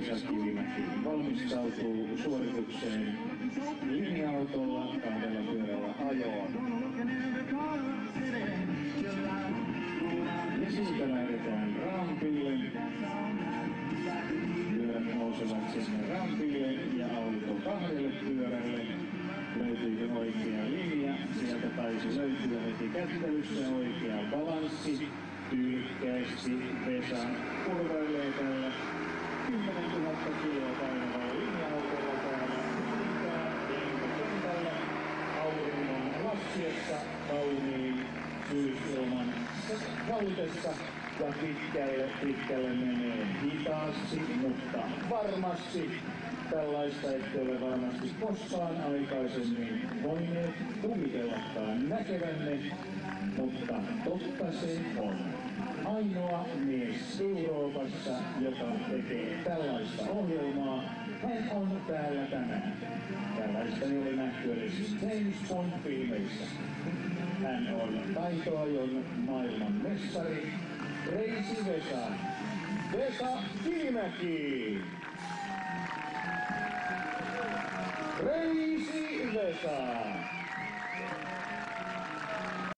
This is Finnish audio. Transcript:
Vesa Kivimäki valmistautuu suoritukseen linja-autolla 2 pyörällä ajoon. Ja siitä lähdetään rampille. Pyörät nousevat sinne rampille ja auto 2 pyörälle. Löytyykö oikea linja? Sieltä taisi löytyä heti kättelyssä oikea balanssi. Tyylikkäästi Vesa kurvailee tällä 10 000 kiloa painavalla linja-autolla täällä lentokentällä auringon laskiessa kauniin syysilman kautessa. Ja pitkälle menee hitaasti, mutta varmasti. Tällaista ette ole varmasti koskaan aikaisemmin voineet kuvitellakaan näkevänne, mutta totta se on. Ainoa mies Euroopassa, joka tekee tällaista ohjelmaa, hän on täällä tänään. Tällaista ei ole nähty edes James Bond-filmeissä. Hän on taitoajon maailman mestari, Reisi Vesa. Vesa Kivimäki! Reisi Vesa!